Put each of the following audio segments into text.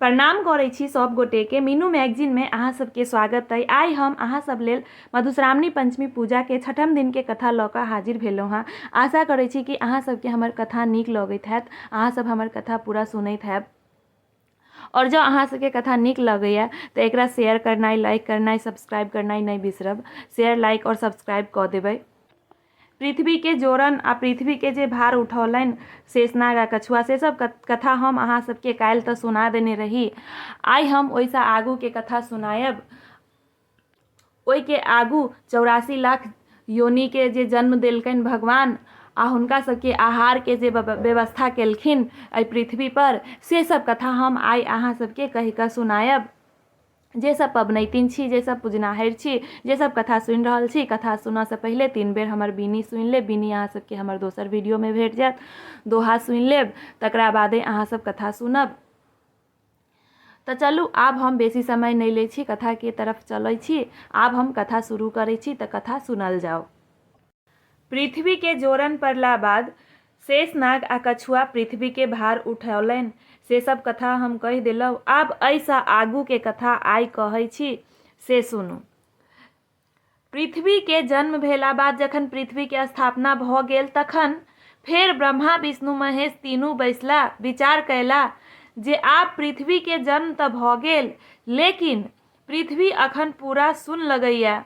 प्रणाम करै छी सब गोटे के। मीनू मैगजीन में अहाँ सबके स्वागत है। आई हम अहाँ सब लेल मधुश्रावणी पंचमी पूजा के छठम दिन के कथा लऽ कऽ हाजिर भेलहुँ हाँ। आशा करै छी कि अहाँ सबके हमर कथा नीक लगैत हैत, अहाँ सब हमर कथा पूरा सुनैत हैब। और जँ अहाँ सबके कथा नीक लगैया तऽ एकरा शेयर करनाइ, लाइक करनाइ, सब्सक्राइब करनाइ नहीं बिसरब। शेयर, लाइक और सब्सक्राइब कऽ देबै। पृथ्वी के जोरन आ पृथ्वी के जे भार उठौलनि शेषनाग आ कछुआ, से सब कथा हम अहाँ सबके काल्हि तऽ सुना देने रही। आई हम ओइसँ आगू के कथा सुनायब। ओइ के आगू 84 लाख योनि के जे जन्म देलकनि भगवान आ हुनका सबके आहार के जे व्यवस्था केलखिन एहि पृथ्वी पर, से सब कथा हम आई अहाँ सबके कहि कऽ सुनायब। जे सब पबनैतिन छी, जे सब पूजनाहर छी, जे सब कथा सुनि रहल छी, कथा सुनऽ से पहले 3 बेर हमर बीनी सुनि लेब। बीनी अहाँ सबके हमर दोसर वीडियो में भेट जायत। दोहा सुनि लेब, तकरा बादे अहाँ सब कथा सुनब। तऽ चलू आब हम बेसी समय नहीं लै छी, कथा के तरफ चलै छी। आब हम कथा शुरू करै छी, तऽ कथा सुनल जाओ। पृथ्वी के जोरन पड़ला बाद शेषनाग आ कछुआ पृथ्वी के भार उठौलनि, से सब कथा हम कहि देलहुँ। आब एहिसँ आगू के कथा आई कहै छी, से सुनू। पृथ्वी के जन्म भेला बाद जखन पृथ्वी के स्थापना भऽ गेल, तखन फेर ब्रह्मा विष्णु महेश तीनू बैसला, विचार कयला जे आब पृथ्वी के जन्म तऽ भऽ गेल, लेकिन पृथ्वी अखन पूरा सुन्न लगैया।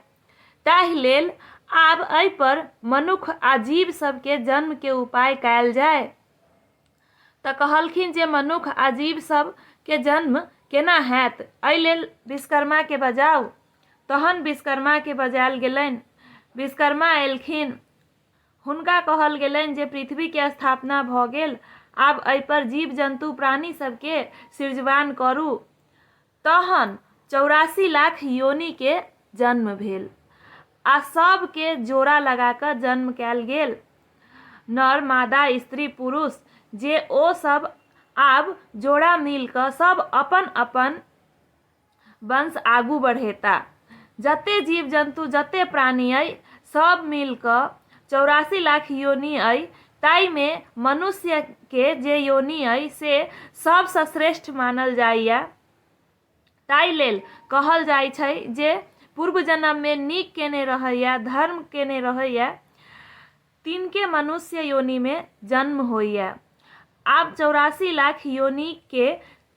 ताहि लेल आब एहि पर मनुख आ जीव सबके जन्म के उपाय कयल जाय। तऽ कहलखिन जे मनुख आ जीव सब के जन्म केना हैत, एहि लेल विश्वकर्मा के बजाउ। तहन विश्वकर्मा के बजायल गेलनि। विश्वकर्मा एलखिन, हुनका कहल गेलनि जे पृथ्वी के स्थापना भऽ गेल, आब एहि पर जीव जंतु प्राणी सबके सृजवान करू। तहन 84 लाख योनि के जन्म भेल आ सब के जोड़ा लगा कऽ जन्म कयल गेल। नर, मादा, स्त्री, पुरुष, जे ओ सब आब जोड़ा मिल कऽ सब अपन अपन वंश आगू बढ़ेता। जते जीव जंतु, जते प्राणी अइ, सब मिल कऽ 84 लाख योनि अइ, ताई में मनुष्य के जे योनि अइ से सबसँ श्रेष्ठ मानल जाइया। ताई लेल कहल जाइ छै जे पूर्व जन्म में नीक केने रहैया, धर्म केने रहैया, तिनके मनुष्य योनि में जन्म होइया। आब 84 लाख योनि के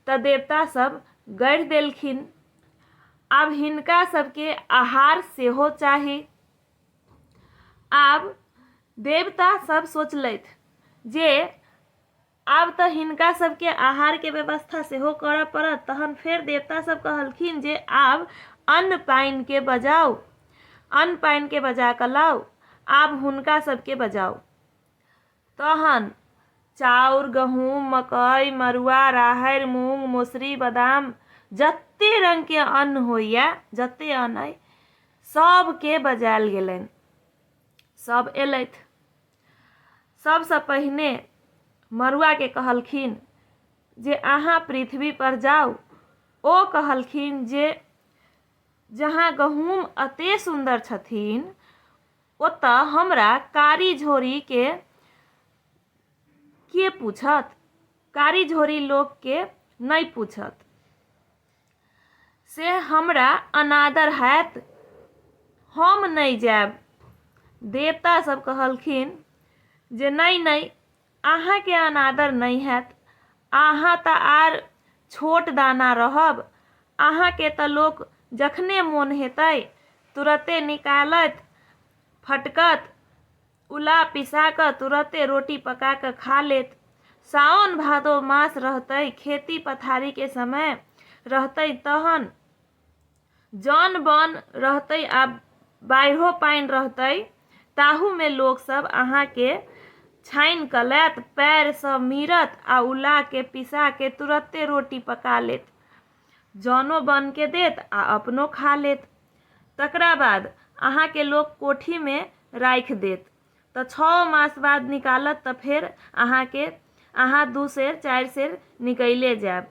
तऽ देवता सब गढ़ि देलखिन। आब हिनका सबके आहार सेहो चाही। आब देवता सब सोचलथि जे आब तऽ हिनका सबके आहार के व्यवस्था सेहो करऽ पड़त। तहन फेर देवता सब कहलखिन जे आब अन्न पानि के बजाउ, अन्न पानि के बजा कऽ लाउ, आब हुनका सबके बजाउ। तहन चाउर, गहूम, मकई, मरुआ, राहरि, मूंग, मौसरी, बादाम, जते रंग के अन्न होइया, जते अन्न अइ, सबके बजायल गेलनि। सब एलथि। सबसँ पहिने मरुआ के कहलखिन जे अहाँ पृथ्वी पर जाउ। ओ कहलखिन जे जहाँ गहूम अते सुंदर छथिन, ओतऽ हमरा कारी झोरी के पूछत, कारी झोरी लोक के नहीं पूछत, से हमरा अनादर हैत, हम नहीं जायब। देवता सब कहलखिन जे नहीं नहीं, अहाँ के अनादर नहीं हैत, अहाँ तऽ आर छोट दाना रहब, अहाँ के तऽ लोक जखने मोन हेतै तुरते निकालत, फटकत, उला पिसा कऽ तुरते रोटी पका कऽ खा लेत। सावन भादो मास रहतै, खेती पथारी के समय रहतै, तहन जन बन रहतै आ बाढ़ियो पानि रहतै, ताहू में लोक सब अहाँ के छानि कऽ लेत, पैर सँ मीरत आ उला के पिसा के तुरते रोटी पका लेत, जनो बन के देत आ अपनो खा लेत। तकरा बाद अहाँ के लोक कोठी में राखि देत, तऽ 6 मास बाद निकालत, तऽ फेर अहाँ 2 सेर 4 सेर निकैले जायब।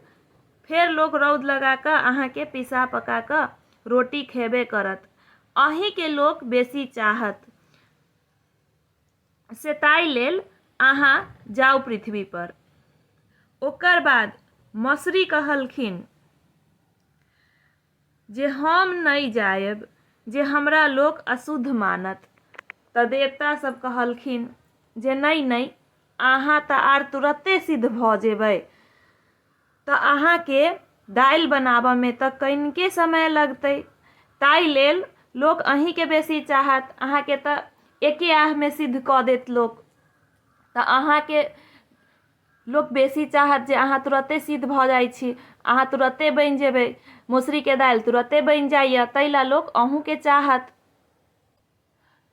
फेर लोक रौद लगा कऽ अहाँ के पिसा पका कऽ रोटी खेबे करत। अहीं के लोक बेसी चाहत, से ताई लेल अहाँ जाउ पृथ्वी पर। ओकर बाद मसरी कहलखिन जे हम नहीं जायब, जे हमरा लोग अशुद्ध मानत। त देवता सब कहलखिन जे नहीं नहीं, अहाँ त आर तुरते सिद्ध भ जेबै, त अहाँ के दालि बनाबऽ में त कनिके समय लगतै, ताहि लेल लोग अहीं के बेसी चाहत, अहाँ के त एके आह में सिद्ध क देत लोग, त अहाँ के लोग बेसी चाहत जे अहाँ तुरते सिद्ध भ जाइ छी, अहाँ तुरते बनि जेबै, मौसरी के दालि तुरते बनि जाइए, ताहि ला लोग अहूँ के चाहत।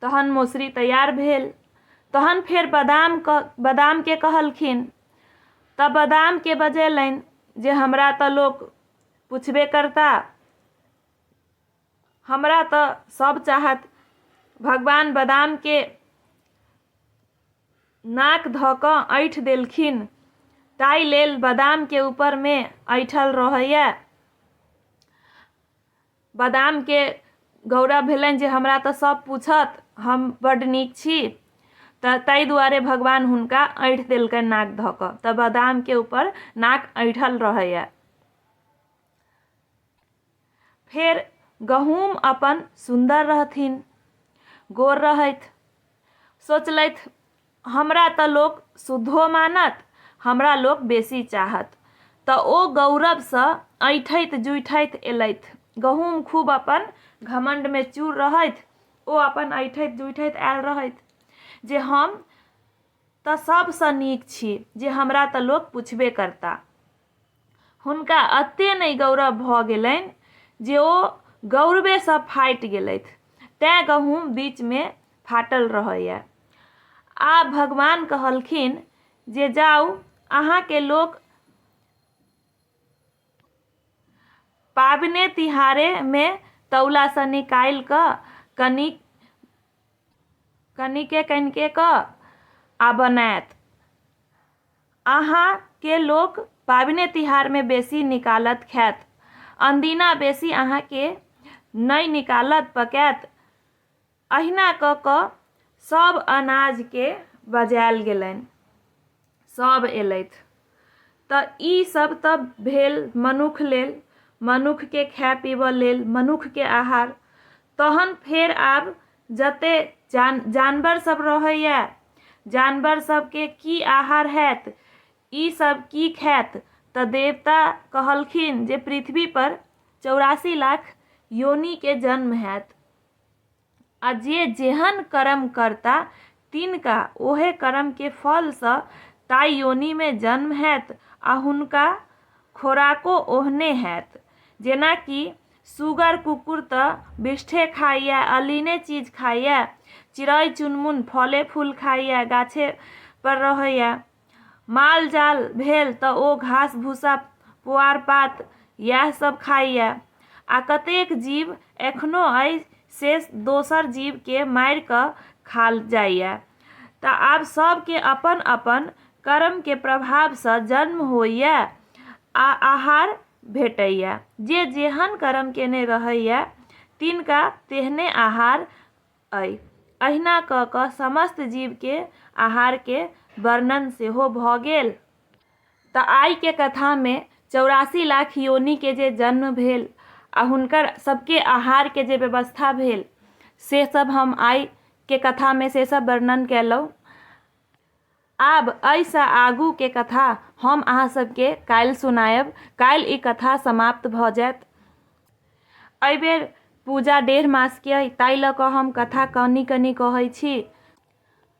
तहन मौसरी तैयार भेल। तहन फेर बादाम के कहलखिन, त बादाम के बजेलनि जे हमरा त लोग पूछबे करता, हमरा त सब चाहत। भगवान बादाम के नाक ध क ऐठ देलखिन, ताहि लेल बादाम के ऊपर में ऐठल रहैया। बादाम के गौरव भेलनि जे हमरा त सब पूछत, हम बड नीक छी, ताहि दुआरे भगवान हुनका ऐठ देलकनि नाक ध क, त बादाम के ऊपर नाक ऐठल रहैया। फेर गहूम अपन सुंदर रहथिन, गोर रहैत, सोचलथि हमरा त लोग शुद्धो मानत, हमरा लोग बेसी चाहत। त ओ गौरव सँ ऐठैत जुठैत एलथि। गहूम खूब अपन घमंड में चूर रहैत, ओ अपन ऐठैत जुठैत आयल रहैत जे हम त सबसँ नीक छी, जे हमरा त लोग पूछबे करता। हुनका अते नहि गौरव भ गेलनि जे ओ गौरवे सँ फाटि गेलथि, तें गहूम बीच में फाटल रहैया। आब भगवान कहलखिन जे जाउ, अहाँ के लोग पाबने तिहारे में तौला सँ निकालि क कनिके क आ बनाएत। अहाँ के लोग पाबने तिहार में बेसी निकालत खाएत, अनदिना बेसी अहाँ के नहीं निकालत पकाएत। अहिना क सब अनाज के बजायल गेलनि, सब एलथि। त ई सब त भेल मनुख लेल, मनुख के खाए पीबऽ लेल, मनुख के आहार। तहन फेर आब जते जानवर सब रहैया, जानवर सब के की आहार हैत, ई सब की खाएत। त देवता कहलखिन जे पृथ्वी पर 84 लाख योनि के जन्म हैत, आ जे जेहन कर्म करता तिनका ओहे कर्म के फल सँ ताई योनि में जन्म हैत, आ हुनका खोराको ओहने हैत। जेना कि सुगर कुकुर त बिष्ठे खाइया, अलीने चीज खाइया, चिड़ै चुनमुन फले फूल खाइया, गाछे पर रहैया। माल जाल भेल त ओ घास भूसा पुआर पात इएह सब खाइया। आ कतेक जीव एखनो अइ से दोसर जीव के मारि क खा जाइया। त आब सब के अपन अपन कर्म के प्रभाव सँ जन्म होइया आ आहार भेटैया। जे जेहन कर्म केने रहैया तिनका तेहने आहार अइ। अहिना क समस्त जीव के आहार के वर्णन सेहो भ गेल। त आइ के कथा में 84 लाख योनि के जे जन्म भेल आ हुनकर सबके आहार के जे व्यवस्था भेल, से सब हम आइ के कथा में से सब वर्णन केलहुँ। आब एहिसँ आगू के कथा हम अहाँ सबके काल्हि सुनायब। काल्हि ई कथा समाप्त भ जायत। एहि बेर पूजा 1.5 मास के अइ, ताहि ल क हम कथा कनी कहै छी।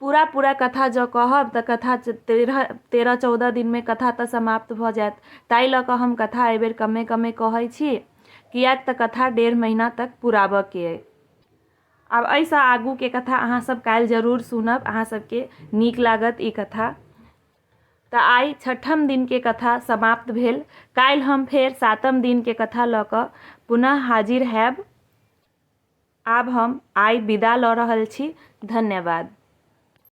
पूरा कथा जो कहब त कथा 13-14 दिन में कथा त समाप्त भ जायत। ताहि ल क हम कथा एहि बेर कमे कहै छी, कियाक त कथा 1.5 महीना तक पुराबऽ के अइ। आब एहिसँ आगू के कथा अहाँ सब काल्हि जरूर सुनब, अहाँ सबके नीक लागत ई कथा। त आइ 6ठम दिन के कथा समाप्त भेल। काल्हि हम फेर 7म दिन के कथा ल क पुनः हाजिर हैब। आब हम आइ विदा ल रहल छी। धन्यवाद।